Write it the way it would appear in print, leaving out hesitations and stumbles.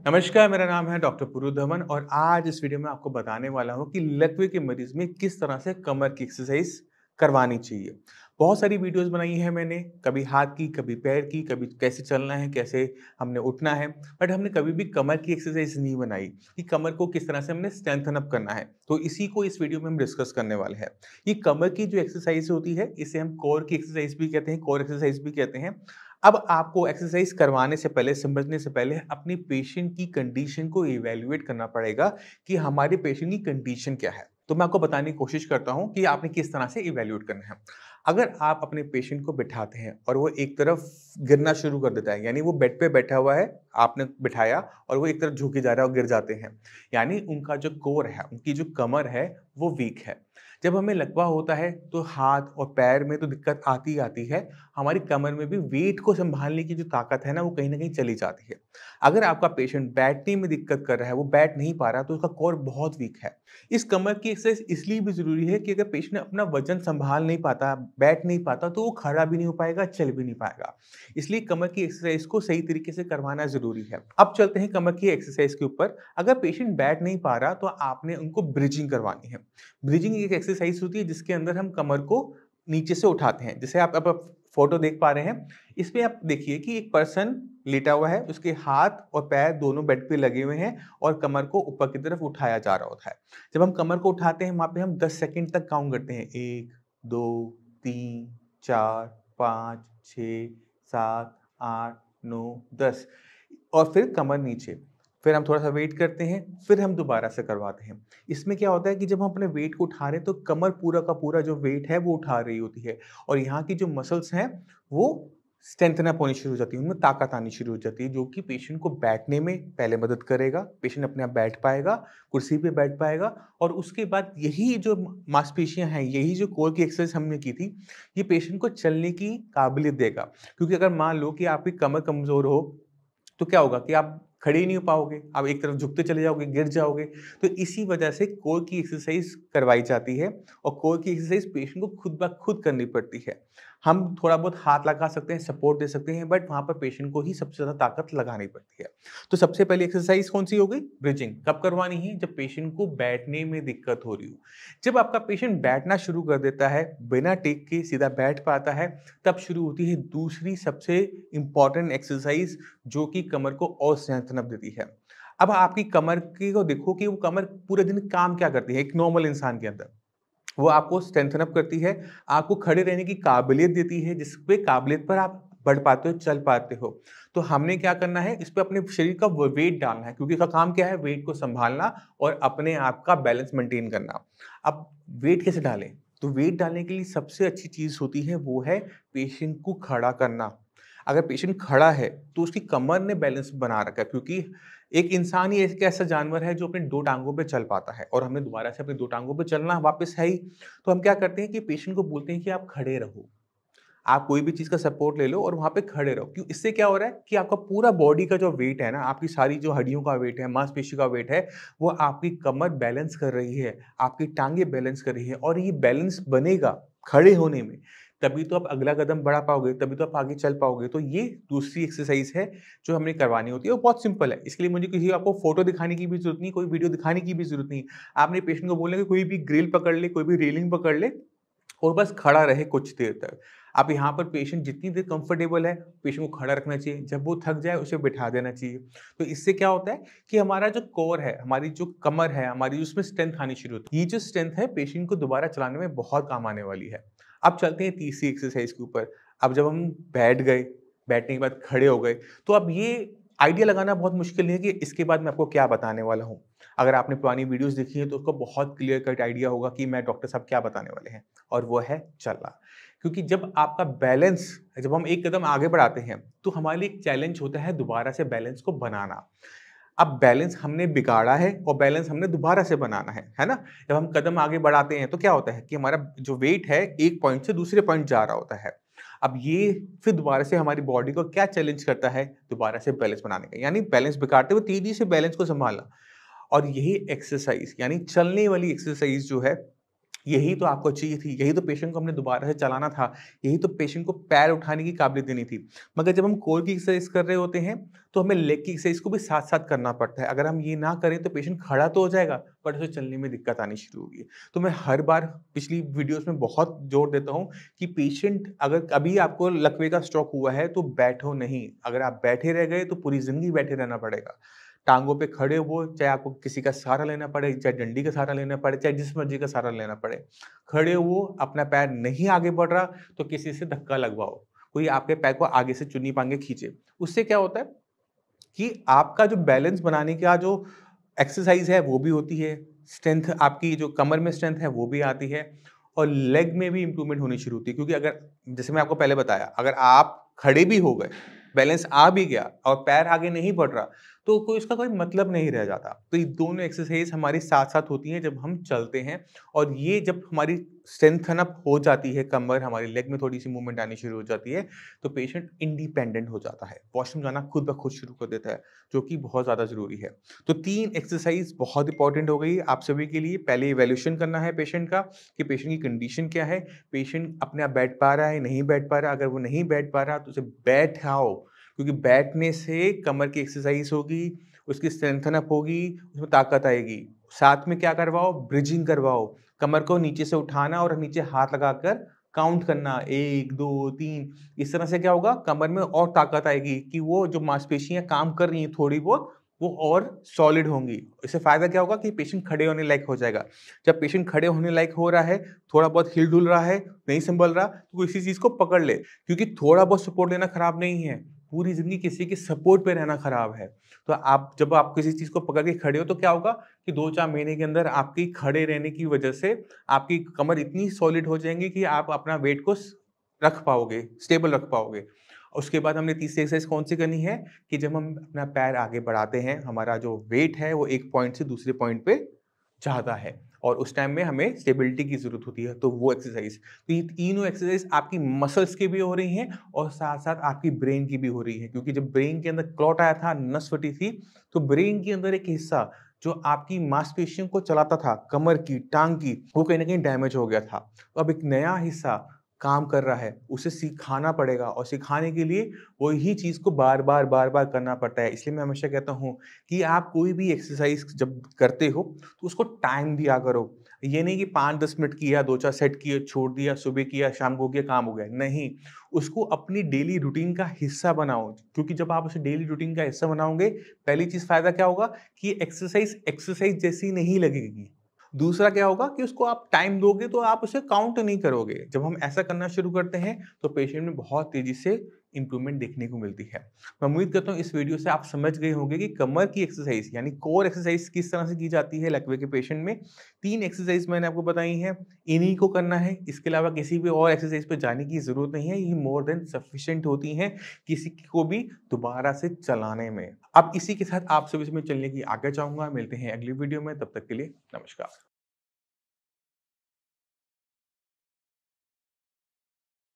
नमस्कार, मेरा नाम है डॉक्टर पुरु धवन और आज इस वीडियो में आपको बताने वाला हूँ कि लकवे के मरीज में किस तरह से कमर की एक्सरसाइज करवानी चाहिए। बहुत सारी वीडियोस बनाई हैं मैंने, कभी हाथ की, कभी पैर की, कभी कैसे चलना है, कैसे हमने उठना है, बट हमने कभी भी कमर की एक्सरसाइज नहीं बनाई कि कमर को किस तरह से हमने स्ट्रेंथन अप करना है। तो इसी को इस वीडियो में हम डिस्कस करने वाले हैं। ये कमर की जो एक्सरसाइज होती है, इसे हम कोर की एक्सरसाइज भी कहते हैं, कोर एक्सरसाइज भी कहते हैं। अब आपको एक्सरसाइज करवाने से पहले, समझने से पहले अपनी पेशेंट की कंडीशन को इवैल्यूएट करना पड़ेगा कि हमारे पेशेंट की कंडीशन क्या है। तो मैं आपको बताने की कोशिश करता हूँ कि आपने किस तरह से इवैल्यूएट करना है। अगर आप अपने पेशेंट को बिठाते हैं और वो एक तरफ गिरना शुरू कर देता है, यानी वो बेड पे बैठा हुआ है, आपने बिठाया और वो एक तरफ झुके जा रहा है और गिर जाते हैं, यानी उनका जो कोर है, उनकी जो कमर है, वो वीक है। जब हमें लकवा होता है तो हाथ और पैर में तो दिक्कत आती ही आती है, हमारी कमर में भी वेट को सँभालने की जो ताकत है ना, वो कहीं न कहीं चली जाती है। अगर आपका पेशेंट बैठने में दिक्कत कर रहा है, वो बैठ नहीं पा रहा, तो उसका कोर बहुत वीक है। इस कमर की एक्सरसाइज इसलिए भी ज़रूरी है कि अगर पेशेंट अपना वज़न सँभाल नहीं पाता, बैठ नहीं पाता, तो वो खड़ा भी नहीं हो पाएगा, चल भी नहीं पाएगा। इसलिए कमर की एक्सरसाइज को सही तरीके से करवाना ज़रूरी है। अब चलते हैं कमर की एक्सरसाइज के ऊपर। अगर पेशेंट बैठ नहीं पा रहा, तो आपने उनको ब्रिजिंग करवानी है। ब्रिजिंग एक एक्सरसाइज होती है जिसके अंदर हम कमर को नीचे से उठाते हैं। जैसे आप अब फोटो देख पा रहे हैं, इसमें आप देखिए कि एक पर्सन लेटा हुआ है, उसके हाथ और पैर दोनों बेड पे लगे हुए हैं और कमर को ऊपर की तरफ उठाया जा रहा होता है। जब हम कमर को उठाते हैं, वहाँ पे हम 10 सेकंड तक काउंट करते हैं। 1, 2, 3, 4, 5, 6, 7, 8, 9, 10 और फिर कमर नीचे। फिर हम थोड़ा-सा वेट करते हैं, फिर हम दोबारा से करवाते हैं। इसमें क्या होता है कि जब हम अपने वेट को उठा रहे हैं, तो कमर पूरा का पूरा जो वेट है, वो उठा रही होती है और यहाँ की जो मसल्स हैं, वो स्ट्रेंथन अप होनी शुरू हो जाती है, उनमें ताकत आनी शुरू हो जाती है, जो कि पेशेंट को बैठने में पहले मदद करेगा। पेशेंट अपने आप बैठ पाएगा, कुर्सी पे बैठ पाएगा और उसके बाद यही जो मांसपेशियाँ हैं, यही जो कोर की एक्सरसाइज हमने की थी, ये पेशेंट को चलने की काबिलियत देगा। क्योंकि अगर मान लो कि आपकी कमर कमज़ोर हो, तो क्या होगा कि आप खड़े ही नहीं हो पाओगे, आप एक तरफ झुकते चले जाओगे, गिर जाओगे। तो इसी वजह से कोर की एक्सरसाइज करवाई जाती है और कोर की एक्सरसाइज पेशेंट को खुद ब खुद करनी पड़ती है। हम थोड़ा बहुत हाथ लगा सकते हैं, सपोर्ट दे सकते हैं, बट वहाँ पर पेशेंट को ही सबसे ज़्यादा ताकत लगानी पड़ती है। तो सबसे पहली एक्सरसाइज कौन-सी हो गई? ब्रिजिंग। कब करवानी है? जब पेशेंट को बैठने में दिक्कत हो रही हो। जब आपका पेशेंट बैठना शुरू कर देता है, बिना टेक के सीधा बैठ पाता है, तब शुरू होती है दूसरी सबसे इम्पोर्टेंट एक्सरसाइज, जो कि कमर को और स्ट्रेंथन अप देती है। अब आपकी कमर की को देखो कि वो कमर पूरे दिन काम क्या करती है एक नॉर्मल इंसान के अंदर। वो आपको स्ट्रेंथन अप करती है, आपको खड़े रहने की काबिलियत देती है, जिस पे काबिलियत पर आप बढ़ पाते हो, चल पाते हो। तो हमने क्या करना है, इस पे अपने शरीर का व वेट डालना है, क्योंकि इसका काम क्या है? वेट को सँभालना और अपने आप का बैलेंस मेंटेन करना। अब वेट कैसे डालें? तो वेट डालने के लिए सबसे अच्छी चीज़ होती है, वो है पेशेंट को खड़ा करना। अगर पेशेंट खड़ा है, तो उसकी कमर ने बैलेंस बना रखा है, क्योंकि एक इंसान ही एक ऐसा जानवर है जो अपनी 2 टाँगों पे चल पाता है और हमें दोबारा से अपनी 2 टाँगों पे चलना वापस है ही। तो हम क्या करते हैं कि पेशेंट को बोलते हैं कि आप खड़े रहो। आप कोई भी चीज़ का सपोर्ट ले लो और वहाँ पे खड़े रहो। क्यों? इससे क्या हो रहा है कि आपका पूरा बॉडी का जो वेट है ना, आपकी सारी जो हड्डियों का वेट है, मांसपेशी का वेट है, वो आपकी कमर बैलेंस कर रही है, आपकी टाँगें बैलेंस कर रही है और ये बैलेंस बनेगा खड़े होने में। तभी तो आप अगला कदम बढ़ा पाओगे, तभी तो आप आगे चल पाओगे। तो ये दूसरी एक्सरसाइज़ है जो हमने करवानी होती है और बहुत सिंपल है। इसके लिए मुझे किसी आपको फ़ोटो दिखाने की भी ज़रूरत नहीं, कोई वीडियो दिखाने की भी ज़रूरत नहीं। आपने पेशेंट को बोलना है कि कोई भी ग्रिल पकड़ ले, कोई भी रेलिंग पकड़ ले और बस खड़ा रहे कुछ देर तक। अब यहाँ पर पेशेंट जितनी देर कंफर्टेबल है, पेशेंट को खड़ा रखना चाहिए। जब वो थक जाए, उसे बिठा देना चाहिए। तो इससे क्या होता है कि हमारा जो कोर है, हमारी जो कमर है, हमारी उसमें स्ट्रेंथ आनी शुरू होती है। ये जो स्ट्रेंथ है, पेशेंट को दोबारा चलाने में बहुत काम आने वाली है। अब चलते हैं तीसरी एक्सरसाइज के ऊपर। अब जब हम बैठ गए, बैठने के बाद खड़े हो गए, तो अब ये आइडिया लगाना बहुत मुश्किल नहीं है कि इसके बाद मैं आपको क्या बताने वाला हूँ। अगर आपने पुरानी वीडियोज़ देखी है, तो उसको बहुत क्लियर कट आइडिया होगा कि मैं डॉक्टर साहब क्या बताने वाले हैं। और वो है चलना। क्योंकि जब आपका बैलेंस, जब हम एक कदम आगे बढ़ाते हैं, तो हमारे लिए एक चैलेंज होता है दोबारा से बैलेंस को बनाना। अब बैलेंस हमने बिगाड़ा है और बैलेंस हमने दोबारा से बनाना है ना? जब हम कदम आगे बढ़ाते हैं, तो क्या होता है कि हमारा जो वेट है, एक पॉइंट से दूसरे पॉइंट जा रहा होता है। अब ये फिर दोबारा से हमारी बॉडी को क्या चैलेंज करता है? दोबारा से बैलेंस बनाने का, यानी बैलेंस बिगाड़ते हुए तेज़ी से बैलेंस को सँभालना। और यही एक्सरसाइज़, यानी चलने वाली एक्सरसाइज़ जो है, यही तो आपको चाहिए थी, यही तो पेशेंट को हमने दोबारा से चलाना था, यही तो पेशेंट को पैर उठाने की काबिलियत देनी थी। मगर जब हम कोर की एक्सरसाइज कर रहे होते हैं, तो हमें लेग की एक्सरसाइज को भी साथ-साथ करना पड़ता है। अगर हम ये ना करें तो पेशेंट खड़ा तो हो जाएगा, बट उसे चलने में दिक्कत आनी शुरू होगी। तो मैं हर बार पिछली वीडियोज़ में बहुत जोर देता हूँ कि पेशेंट अगर कभी आपको लकवे का स्ट्रोक हुआ है, तो बैठो नहीं। अगर आप बैठे रह गए, तो पूरी ज़िंदगी बैठे रहना पड़ेगा। टाँगों पे खड़े हो, चाहे आपको किसी का सहारा लेना पड़े, चाहे डंडी का सहारा लेना पड़े, चाहे जिस मर्ज़ी का सहारा लेना पड़े। खड़े हो, अपना पैर नहीं आगे बढ़ रहा, तो किसी से धक्का लगवाओ। कोई आपके पैर को आगे से चुन्नी पांगे खींचे। उससे क्या होता है कि आपका जो बैलेंस बनाने का जो एक्सरसाइज़ है, वो भी होती है। स्ट्रेंथ आपकी जो कमर में स्ट्रेंथ है, वो भी आती है और लेग में भी इम्प्रूवमेंट होनी शुरू होती है। क्योंकि अगर जैसे मैं आपको पहले बताया, अगर आप खड़े भी हो गए, बैलेंस आ भी गया और पैर आगे नहीं बढ़ रहा, तो कोई इसका कोई मतलब नहीं रह जाता। तो ये दोनों एक्सरसाइज़ हमारी साथ-साथ होती हैं जब हम चलते हैं और ये जब हमारी स्ट्रेंथन अप हो जाती है कमर, हमारी लेग में थोड़ी-सी मूवमेंट आनी शुरू हो जाती है, तो पेशेंट इंडिपेंडेंट हो जाता है। वॉशरूम जाना खुद ब खुद शुरू कर देता है, जो कि बहुत ज़्यादा ज़रूरी है। तो 3 एक्सरसाइज़ बहुत इंपॉर्टेंट हो गई आप सभी के लिए। पहले इवैल्यूएशन करना है पेशेंट का कि पेशेंट की कंडीशन क्या है, पेशेंट अपने आप बैठ पा रहा है, नहीं बैठ पा रहा। अगर वो नहीं बैठ पा रहा, तो उसे बैठाओ, क्योंकि बैठने से कमर की एक्सरसाइज़ होगी, उसकी स्ट्रेंथन अप होगी, उसमें ताकत आएगी। साथ में क्या करवाओ, ब्रिजिंग करवाओ। कमर को नीचे से उठाना और नीचे हाथ लगाकर काउंट करना 1, 2, 3। इस तरह से क्या होगा, कमर में और ताकत आएगी कि वो जो मांसपेशियाँ काम कर रही हैं थोड़ी बहुत, वो और सॉलिड होंगी। इससे फ़ायदा क्या होगा कि पेशेंट खड़े होने लायक हो जाएगा। जब पेशेंट खड़े होने लायक हो रहा है, थोड़ा बहुत हिल-डुल रहा है, नहीं सँभल रहा, तो किसी चीज़ को पकड़ ले। क्योंकि थोड़ा बहुत सपोर्ट लेना खराब नहीं है, पूरी ज़िंदगी किसी के सपोर्ट पे रहना खराब है। तो जब आप किसी चीज़ को पकड़ के खड़े हो, तो क्या होगा कि 2-4 महीने के अंदर आपकी खड़े रहने की वजह से आपकी कमर इतनी सॉलिड हो जाएँगी कि आप अपना वेट को रख पाओगे, स्टेबल रख पाओगे। उसके बाद हमने तीसरी एक्सरसाइज़ कौन-सी करनी है कि जब हम अपना पैर आगे बढ़ाते हैं, हमारा जो वेट है वो एक पॉइंट से दूसरे पॉइंट पे जाता है और उस टाइम में हमें स्टेबिलिटी की ज़रूरत होती है, तो वो एक्सरसाइज़। तो ये तीनों एक्सरसाइज़ आपकी मसल्स की भी हो रही हैं और साथ-साथ आपकी ब्रेन की भी हो रही है, क्योंकि जब ब्रेन के अंदर क्लॉट आया था, नस फटी थी, तो ब्रेन के अंदर एक हिस्सा जो आपकी मांसपेशियों को चलाता था, कमर की, टाँग की, वो कहीं न कहीं डैमेज हो गया था। तो अब एक नया हिस्सा काम कर रहा है, उसे सिखाना पड़ेगा और सिखाने के लिए वही चीज़ को बार-बार, बार-बार करना पड़ता है। इसलिए मैं हमेशा कहता हूँ कि आप कोई भी एक्सरसाइज़ जब करते हो, तो उसको टाइम दिया करो। ये नहीं कि 5-10 मिनट किया, 2-4 सेट किए, छोड़ दिया, सुबह किया, शाम को किया, काम हो गया। नहीं, उसको अपनी डेली रूटीन का हिस्सा बनाओ, क्योंकि जब आप उसे डेली रूटीन का हिस्सा बनाओगे, पहली चीज़ फ़ायदा क्या होगा कि एक्सरसाइज़ एक्सरसाइज़ जैसी नहीं लगेगी। दूसरा क्या होगा कि उसको आप टाइम दोगे तो आप उसे काउंट नहीं करोगे। जब हम ऐसा करना शुरू करते हैं, तो पेशेंट में बहुत तेज़ी से इम्प्रूवमेंट देखने को मिलती है। मैं उम्मीद करता हूँ इस वीडियो से आप समझ गए होंगे कि कमर की एक्सरसाइज़ यानी कोर एक्सरसाइज़ किस तरह से की जाती है लकवे के पेशेंट में। 3 एक्सरसाइज़ मैंने आपको बताई हैं, इन्हीं को करना है, इसके अलावा किसी भी और एक्सरसाइज़ पे जाने की ज़रूरत नहीं है। ये मोर देन सफिशिएंट होती हैं किसी को भी दोबारा से चलाने में। अब इसी के साथ आप सभी से मैं चलने की आज्ञा चाहूँगा। मिलते हैं अगली वीडियो में, तब तक के लिए नमस्कार।